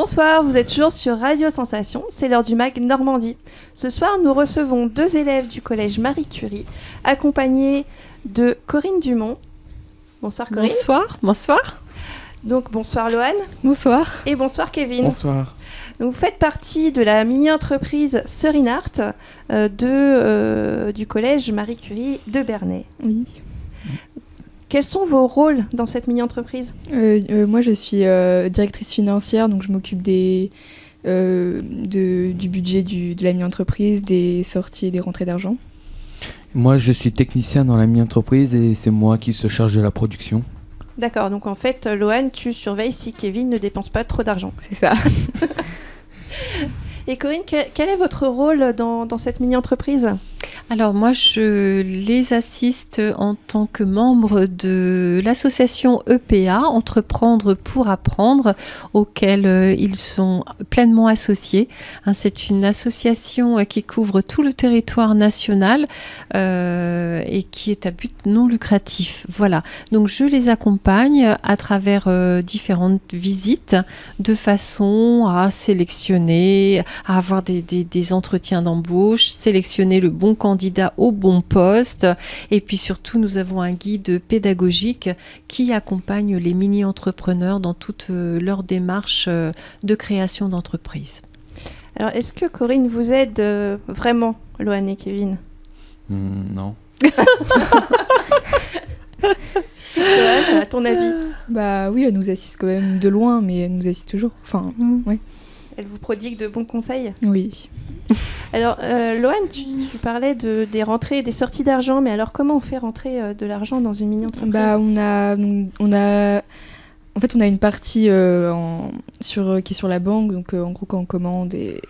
Bonsoir, vous êtes toujours sur Radio Sensation, c'est l'heure du MAG Normandie. Ce soir, nous recevons 2 élèves du collège Marie Curie, accompagnés de Corinne Dumont. Bonsoir Corinne. Bonsoir. Donc bonsoir Loane. Bonsoir. Et bonsoir Kevin. Bonsoir. Donc, vous faites partie de la mini-entreprise Serinart du collège Marie Curie de Bernay. Oui. Quels sont vos rôles dans cette mini-entreprise ? Moi, je suis directrice financière, donc je m'occupe du budget de la mini-entreprise, des sorties et des rentrées d'argent. Moi, je suis technicien dans la mini-entreprise et c'est moi qui se charge de la production. D'accord, donc en fait, Loane, tu surveilles si Kevin ne dépense pas trop d'argent. C'est ça. Et Corinne, quel est votre rôle dans cette mini-entreprise ? Alors moi, je les assiste en tant que membre de l'association EPA, Entreprendre pour apprendre, auquel ils sont pleinement associés. C'est une association qui couvre tout le territoire national et qui est à but non lucratif. Voilà, donc je les accompagne à travers différentes visites de façon à sélectionner, à avoir des entretiens d'embauche, sélectionner le bon candidat au bon poste. Et puis surtout, nous avons un guide pédagogique qui accompagne les mini-entrepreneurs dans toute leur démarche de création d'entreprise. Alors, est-ce que Corinne vous aide vraiment, Loane et Kevin ? Non. Loane, à ton avis ? Bah oui, elle nous assiste quand même de loin, mais elle nous assiste toujours. Enfin, oui. Elle vous prodigue de bons conseils ? Oui. Alors, Loane, tu parlais des rentrées et des sorties d'argent, mais alors comment on fait rentrer de l'argent dans une mini-entreprise ? Bah, on a une partie qui est sur la banque, donc en gros quand on commande et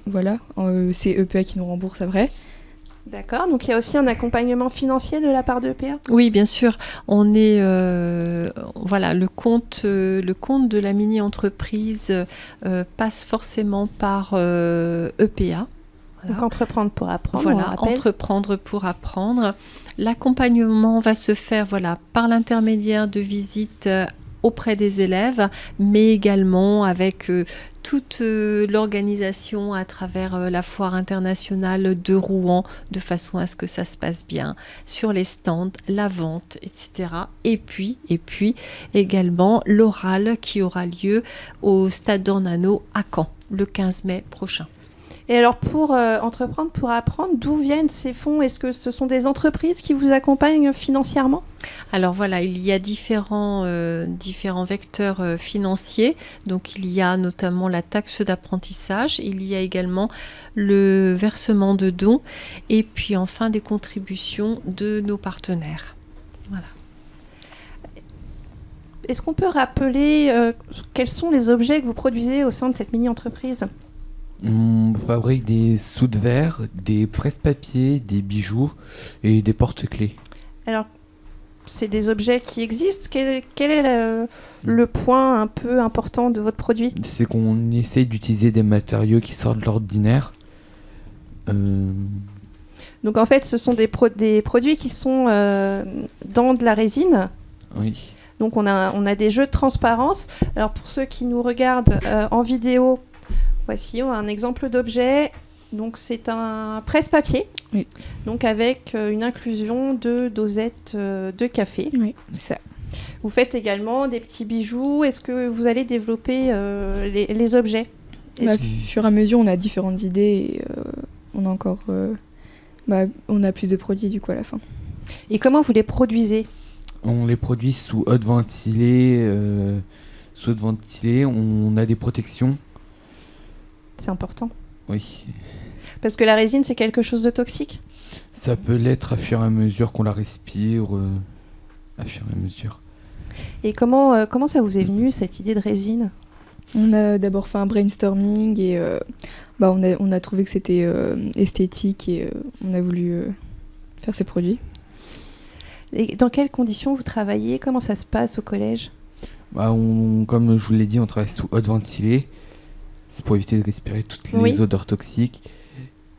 voilà, c'est EPA qui nous rembourse après. D'accord, donc il y a aussi un accompagnement financier de la part de EPA ? Oui, bien sûr. On est, le compte de la mini-entreprise passe forcément par EPA. Donc entreprendre pour apprendre. Voilà, entreprendre pour apprendre. L'accompagnement va se faire par l'intermédiaire de visites auprès des élèves, mais également avec toute l'organisation à travers la foire internationale de Rouen, de façon à ce que ça se passe bien sur les stands, la vente, etc. Et puis également l'oral qui aura lieu au Stade d'Ornano à Caen, le 15 mai prochain. Et alors, pour entreprendre, pour apprendre, d'où viennent ces fonds ? Est-ce que ce sont des entreprises qui vous accompagnent financièrement ? Alors voilà, il y a différents vecteurs financiers. Donc il y a notamment la taxe d'apprentissage, il y a également le versement de dons et puis enfin des contributions de nos partenaires. Voilà. Est-ce qu'on peut rappeler quels sont les objets que vous produisez au sein de cette mini-entreprise ? On fabrique des soudes de verre, des presse-papiers, des bijoux et des porte-clés. Alors, c'est des objets qui existent. Quel est le point un peu important de votre produit ? C'est qu'on essaye d'utiliser des matériaux qui sortent de l'ordinaire. Donc en fait, ce sont des produits qui sont dans de la résine. Oui. Donc on a des jeux de transparence. Alors pour ceux qui nous regardent en vidéo, voici un exemple d'objet. Donc c'est un presse-papier, oui. Donc avec une inclusion de dosettes de café. Oui, c'est ça. Vous faites également des petits bijoux. Est-ce que vous allez développer les objets ? Au fur et à mesure, on a différentes idées et on a encore, on a plus de produits du coup à la fin. Et comment vous les produisez ? On les produit sous haute ventilée. On a des protections. C'est important. Oui. Parce que la résine, c'est quelque chose de toxique ? Ça peut l'être à fur et à mesure qu'on la respire, à fur et à mesure. Et comment ça vous est venu, cette idée de résine ? On a d'abord fait un brainstorming et on a trouvé que c'était esthétique et on a voulu faire ces produits. Et dans quelles conditions vous travaillez ? Comment ça se passe au collège ? Comme je vous l'ai dit, on travaille sous haute ventilée. C'est pour éviter de respirer toutes les odeurs toxiques.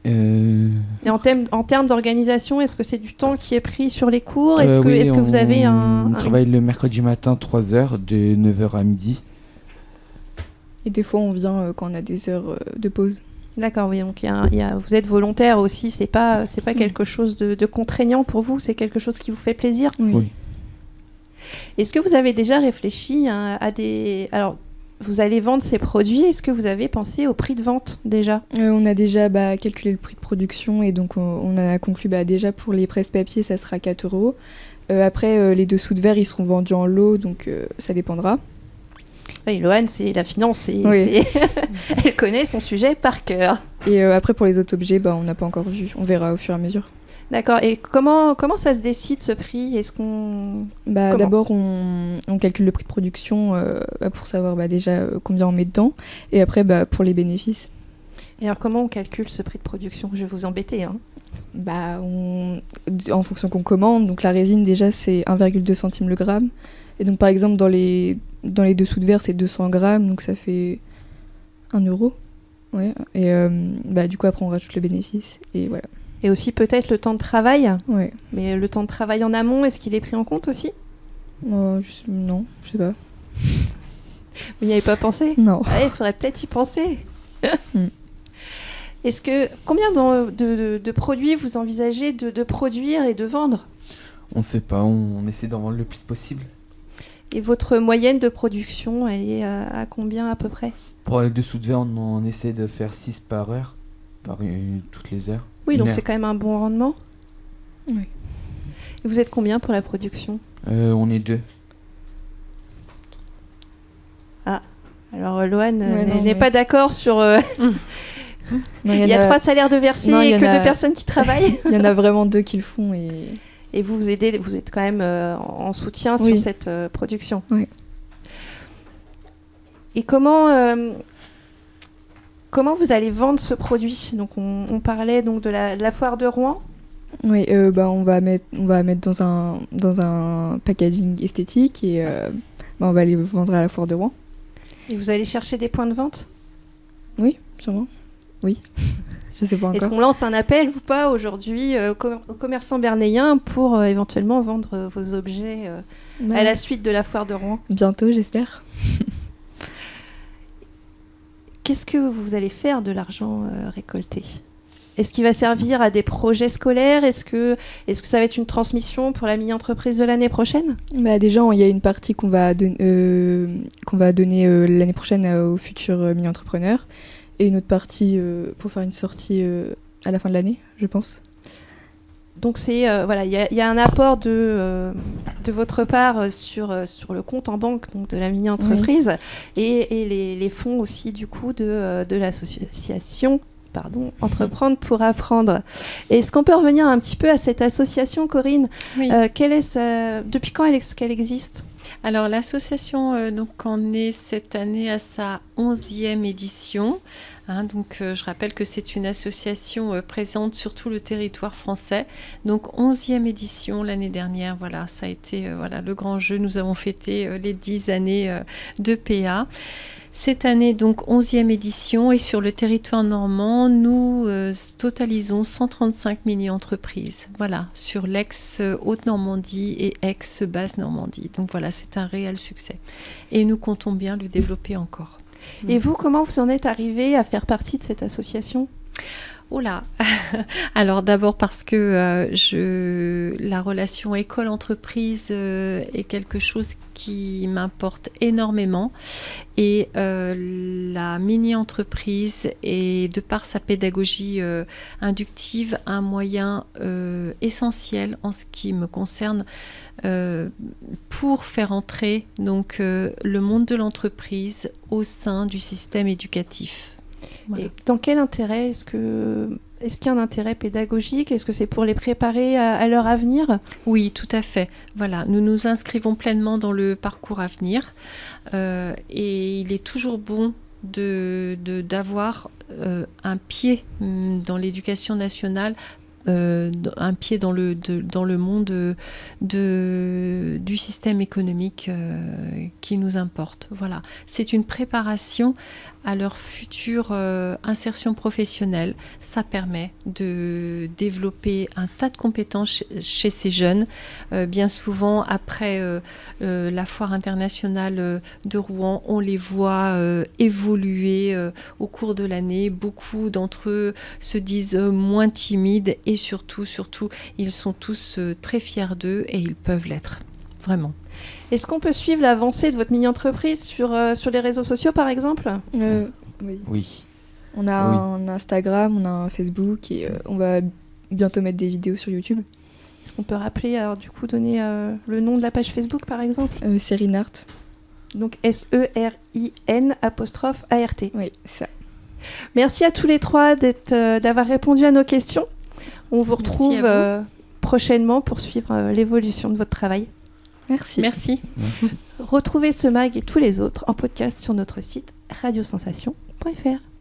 Et en termes d'organisation, est-ce que c'est du temps qui est pris sur les cours ? Est-ce que vous avez On travaille le mercredi matin 3h, de 9h à midi. Et des fois, on vient quand on a des heures de pause. D'accord, oui, donc vous êtes volontaire aussi, c'est pas quelque chose de contraignant pour vous, c'est quelque chose qui vous fait plaisir. Oui. Est-ce que vous avez déjà réfléchi à des... Alors, vous allez vendre ces produits, est-ce que vous avez pensé au prix de vente déjà ? On a déjà calculé le prix de production et donc on a conclu déjà pour les presse-papier, ça sera 4 €. Après, les dessous de verre, ils seront vendus en lot, donc ça dépendra. Oui, Loane, c'est la finance, Oui. Elle connaît son sujet par cœur. Et après, pour les autres objets, on n'a pas encore vu. On verra au fur et à mesure. D'accord. Et comment ça se décide, ce prix ? Est-ce qu'on... D'abord, on calcule le prix de production pour savoir déjà combien on met dedans. Et après, pour les bénéfices. Et alors, comment on calcule ce prix de production ? Je vais vous embêter. Hein. En fonction qu'on commande. Donc, la résine, déjà, c'est 1,2 centimes le gramme. Et donc, par exemple, dans les dessous de verre, c'est 200 grammes. Donc, ça fait 1 €. Ouais. Et du coup, après, on rajoute le bénéfice. Et voilà. Et aussi peut-être le temps de travail. Ouais. Mais le temps de travail en amont, est-ce qu'il est pris en compte aussi ? Non, je sais pas. Vous n'y avez pas pensé ? Non. Il faudrait peut-être y penser. Combien de produits vous envisagez de produire et de vendre ? On ne sait pas, on essaie d'en vendre le plus possible. Et votre moyenne de production, elle est à combien à peu près ? Pour les dessous de verre, on essaie de faire 6 par heure, toutes les heures. Oui, donc c'est quand même un bon rendement. Oui. Et vous êtes combien pour la production ? On est 2. Ah, alors Loane n'est pas d'accord sur... Il y a 3 salaires de versés et que 2 personnes qui travaillent. Il y en a vraiment 2 qui le font Et vous aidez, vous êtes quand même en soutien sur cette production. Oui. Et comment vous allez vendre ce produit ? Donc on parlait donc de la foire de Rouen. Oui, on va mettre dans un packaging esthétique et on va les vendre à la foire de Rouen. Et vous allez chercher des points de vente ? Oui, sûrement. Oui. Je sais pas encore. Est-ce qu'on lance un appel ou pas aujourd'hui aux commerçants bernayens pour éventuellement vendre vos objets à la suite de la foire de Rouen ? Bientôt, j'espère. Qu'est-ce que vous allez faire de l'argent récolté ? Est-ce qu'il va servir à des projets scolaires ? Est-ce que ça va être une transmission pour la mini-entreprise de l'année prochaine ? Déjà, il y a une partie qu'on va donner l'année prochaine aux futurs mini-entrepreneurs et une autre partie pour faire une sortie à la fin de l'année, je pense. Donc il y a un apport de votre part sur le compte en banque donc de la mini-entreprise et les fonds aussi du coup de l'association Entreprendre pour apprendre. Est-ce qu'on peut revenir un petit peu à cette association, Corinne ? Oui. Depuis quand est-ce qu'elle existe ? Alors l'association donc en est cette année à sa 11e édition. Je rappelle que c'est une association présente sur tout le territoire français. Donc 11e édition l'année dernière, voilà, ça a été le grand jeu. Nous avons fêté les 10 années de PA. Cette année, donc 11e édition, et sur le territoire normand, nous totalisons 135 mini-entreprises, voilà, sur l'ex-Haute-Normandie et ex-Basse-Normandie. Donc voilà, c'est un réel succès. Et nous comptons bien le développer encore. Et vous, comment vous en êtes arrivé à faire partie de cette association ? Oh là. Alors d'abord parce que la relation école-entreprise est quelque chose qui m'importe énormément et la mini-entreprise est, de par sa pédagogie inductive, un moyen essentiel en ce qui me concerne pour faire entrer donc, le monde de l'entreprise au sein du système éducatif. Voilà. Et dans quel intérêt ? Est-ce qu'il y a un intérêt pédagogique ? Est-ce que c'est pour les préparer à leur avenir ? Oui, tout à fait. Voilà, nous nous inscrivons pleinement dans le parcours à venir et il est toujours bon d'avoir un pied dans l'éducation nationale un pied dans le monde du système économique qui nous importe. Voilà. C'est une préparation à leur future insertion professionnelle. Ça permet de développer un tas de compétences chez ces jeunes. Bien souvent, après la foire internationale de Rouen, on les voit évoluer au cours de l'année. Beaucoup d'entre eux se disent moins timides et surtout, ils sont tous très fiers d'eux et ils peuvent l'être, vraiment. Est-ce qu'on peut suivre l'avancée de votre mini-entreprise sur les réseaux sociaux, par exemple ? Oui. On a un Instagram, on a un Facebook et on va bientôt mettre des vidéos sur YouTube. Est-ce qu'on peut rappeler, alors du coup, donner le nom de la page Facebook, par exemple ? Serinart. Donc SERIN''ART. Oui, ça. Merci à tous les trois d'avoir répondu à nos questions. On vous retrouve prochainement pour suivre l'évolution de votre travail. Merci. Retrouvez ce mag et tous les autres en podcast sur notre site radiosensation.fr.